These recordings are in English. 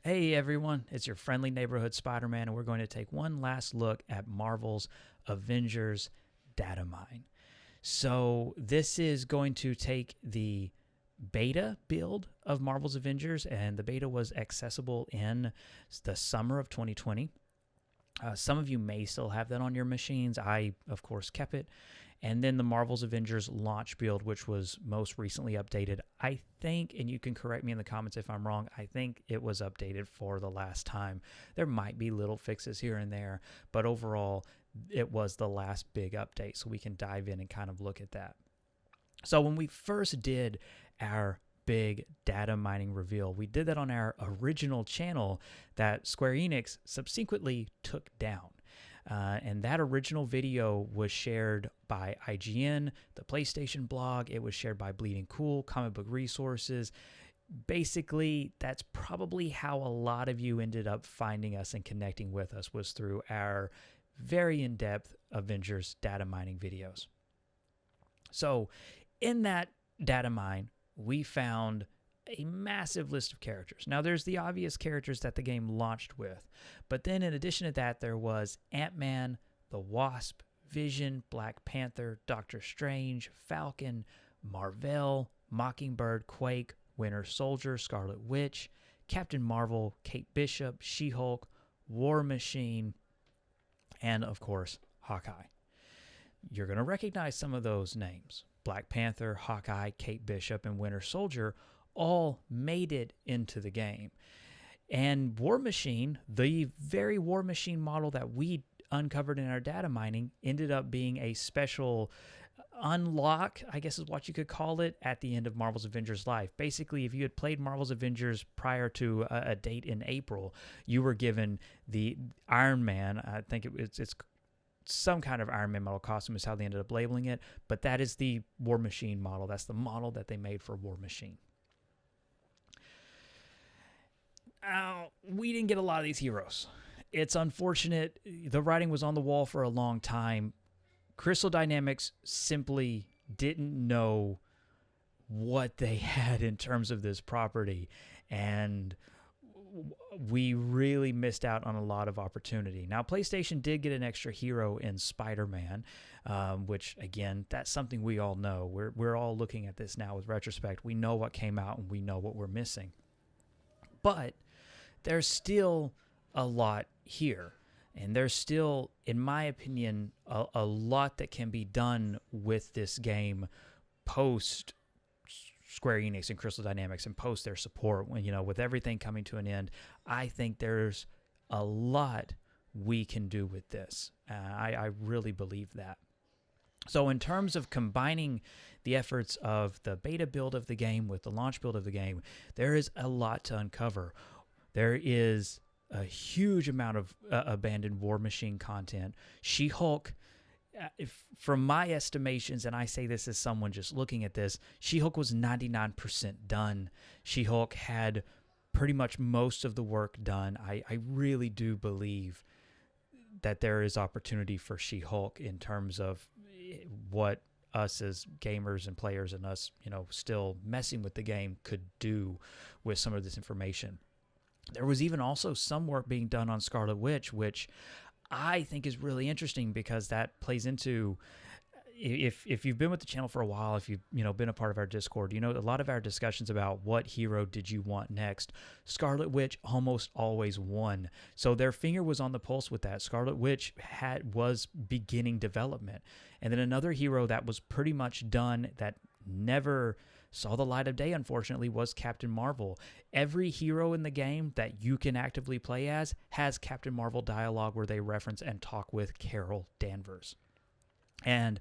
Hey everyone, it's your friendly neighborhood Spider-Man, and we're going to take one last look at Marvel's Avengers Datamine. So this is going to take the beta build of Marvel's Avengers, and the beta was accessible in the summer of 2020. Some of you may still have that on your machines. I, of course, kept it. And then the Marvel's Avengers launch build, which was most recently updated. I think, and you can correct me in the comments if I'm wrong, I think it was updated for the last time. There might be little fixes here and there, but overall, it was the last big update. So we can dive in and kind of look at that. So when we first did our big data mining reveal, we did that on our original channel that Square Enix subsequently took down. And that original video was shared by IGN, the PlayStation blog. It was shared by Bleeding Cool, Comic Book Resources. Basically, that's probably how a lot of you ended up finding us and connecting with us, was through our very in-depth Avengers data mining videos. So in that data mine, we found a massive list of characters. Now, there's the obvious characters that the game launched with, but then in addition to that, there was Ant-Man, the Wasp, Vision, Black Panther, Doctor Strange, Falcon, Marvel, Mockingbird, Quake, Winter Soldier, Scarlet Witch, Captain Marvel, Kate Bishop, She-Hulk, War Machine, and of course, Hawkeye. You're going to recognize some of those names. Black Panther, Hawkeye, Kate Bishop, and Winter Soldier all made it into the game. And War Machine, the very War Machine model that we uncovered in our data mining, ended up being a special unlock, I guess is what you could call it, at the end of Marvel's Avengers Life. Basically, if you had played Marvel's Avengers prior to a date in April, you were given the Iron Man, I think it's some kind of Iron Man model costume is how they ended up labeling it, but that is the War Machine model. That's the model that they made for War Machine. We didn't get a lot of these heroes. It's unfortunate. The writing was on the wall for a long time. Crystal Dynamics simply didn't know what they had in terms of this property, and we really missed out on a lot of opportunity. Now, PlayStation did get an extra hero in Spider-Man, which, again, that's something we all know. We're all looking at this now with retrospect. We know what came out, and we know what we're missing. But there's still a lot here. And there's still, in my opinion, a lot that can be done with this game post Square Enix and Crystal Dynamics and post their support. When, with everything coming to an end, I think there's a lot we can do with this. I really believe that. So in terms of combining the efforts of the beta build of the game with the launch build of the game, there is a lot to uncover. There is a huge amount of abandoned War Machine content. She-Hulk, from my estimations, and I say this as someone just looking at this, She-Hulk was 99% done. She-Hulk had pretty much most of the work done. I really do believe that there is opportunity for She-Hulk in terms of what us as gamers and players and us, still messing with the game could do with some of this information. There was even also some work being done on Scarlet Witch, which I think is really interesting because that plays into, if you've been with the channel for a while, if you've been a part of our Discord, a lot of our discussions about what hero did you want next. Scarlet Witch almost always won. So their finger was on the pulse with that. Scarlet Witch was beginning development. And then another hero that was pretty much done that never saw the light of day, unfortunately, was Captain Marvel. Every hero in the game that you can actively play as has Captain Marvel dialogue where they reference and talk with Carol Danvers. And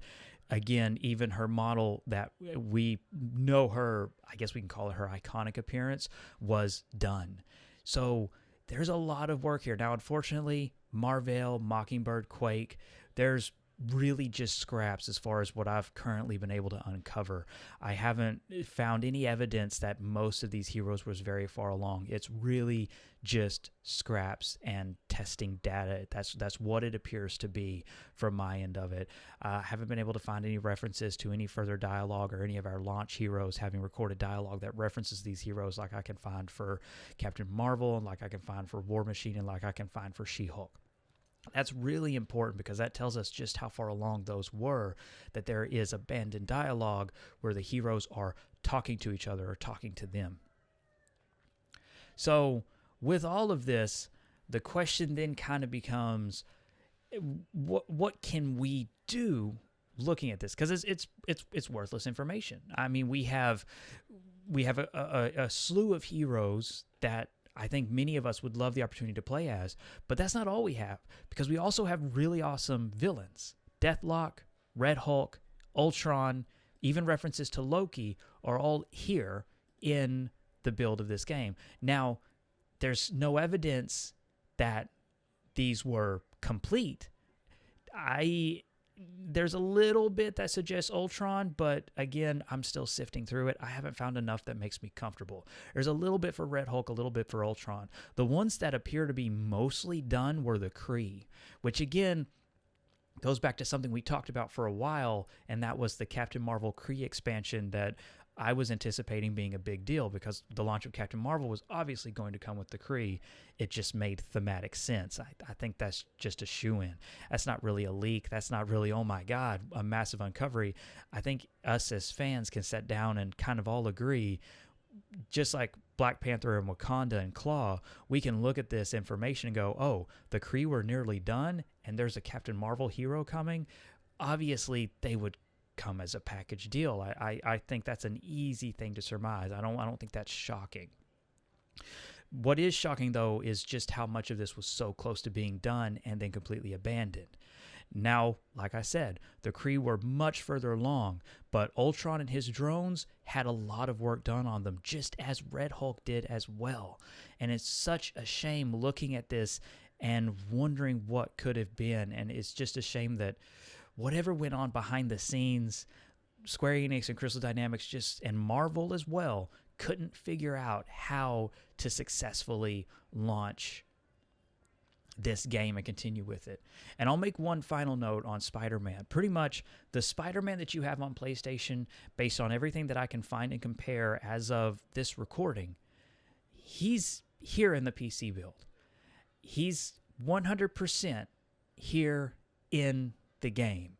again, even her model that we know her, I guess we can call it her iconic appearance, was done. So there's a lot of work here. Now, unfortunately, Marvel, Mockingbird, Quake, there's really just scraps as far as what I've currently been able to uncover. I haven't found any evidence that most of these heroes was very far along. It's really just scraps and testing data. That's what it appears to be from my end of it. I haven't been able to find any references to any further dialogue or any of our launch heroes having recorded dialogue that references these heroes like I can find for Captain Marvel and like I can find for War Machine and like I can find for She-Hulk. That's really important because that tells us just how far along those were, that there is abandoned dialogue where the heroes are talking to each other or talking to them. So with all of this, the question then kind of becomes, what can we do looking at this? Because it's worthless information. I mean, we have a slew of heroes that I think many of us would love the opportunity to play as, but that's not all we have, because we also have really awesome villains. Deathlock, Red Hulk, Ultron, even references to Loki are all here in the build of this game. Now, there's no evidence that these were complete. There's a little bit that suggests Ultron, but again, I'm still sifting through it. I haven't found enough that makes me comfortable. There's a little bit for Red Hulk, a little bit for Ultron. The ones that appear to be mostly done were the Kree, which again goes back to something we talked about for a while, and that was the Captain Marvel Kree expansion that I was anticipating being a big deal because the launch of Captain Marvel was obviously going to come with the Kree. It just made thematic sense. I think that's just a shoo-in. That's not really a leak. That's not really, oh my God, a massive uncovery. I think us as fans can sit down and kind of all agree, just like Black Panther and Wakanda and Claw, we can look at this information and go, oh, the Kree were nearly done and there's a Captain Marvel hero coming. Obviously, they would come as a package deal. I think that's an easy thing to surmise. I don't think that's shocking. What is shocking, though, is just how much of this was so close to being done and then completely abandoned. Now, like I said, the Kree were much further along, but Ultron and his drones had a lot of work done on them, just as Red Hulk did as well. And it's such a shame looking at this and wondering what could have been. And it's just a shame that whatever went on behind the scenes, Square Enix and Crystal Dynamics and Marvel as well, couldn't figure out how to successfully launch this game and continue with it. And I'll make one final note on Spider-Man. Pretty much the Spider-Man that you have on PlayStation, based on everything that I can find and compare as of this recording, he's here in the PC build. He's 100% here in the game.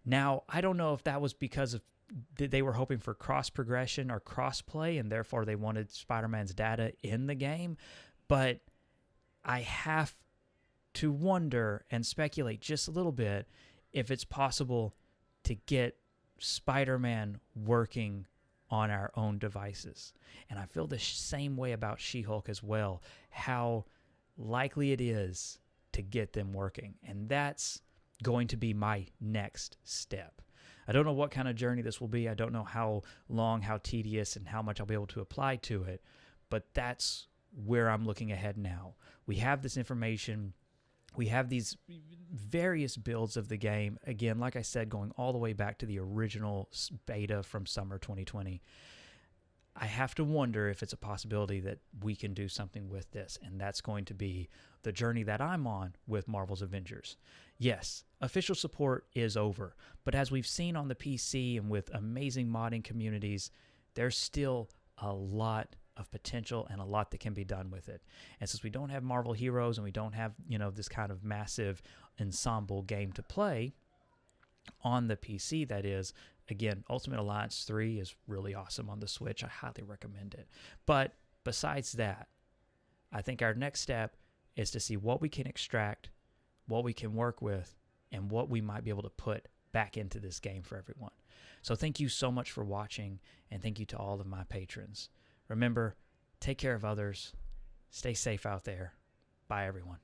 Now, I don't know if that was because of they were hoping for cross progression or cross play, and therefore they wanted Spider-Man's data in the game, but I have to wonder and speculate just a little bit if it's possible to get Spider-Man working on our own devices. And I feel the same way about She-Hulk as well, how likely it is to get them working. And that's going to be my next step. I don't know what kind of journey this will be. I don't know how long, how tedious, and how much I'll be able to apply to it. But that's where I'm looking ahead now. We have this information. We have these various builds of the game. Again, like I said, going all the way back to the original beta from summer 2020. I have to wonder if it's a possibility that we can do something with this, and that's going to be the journey that I'm on with Marvel's Avengers. Yes, official support is over, but as we've seen on the PC and with amazing modding communities, there's still a lot of potential and a lot that can be done with it. And since we don't have Marvel heroes and we don't have, this kind of massive ensemble game to play on the PC, that is, again, Ultimate Alliance 3 is really awesome on the Switch. I highly recommend it. But besides that, I think our next step is to see what we can extract, what we can work with, and what we might be able to put back into this game for everyone. So thank you so much for watching, and thank you to all of my patrons. Remember, take care of others. Stay safe out there. Bye, everyone.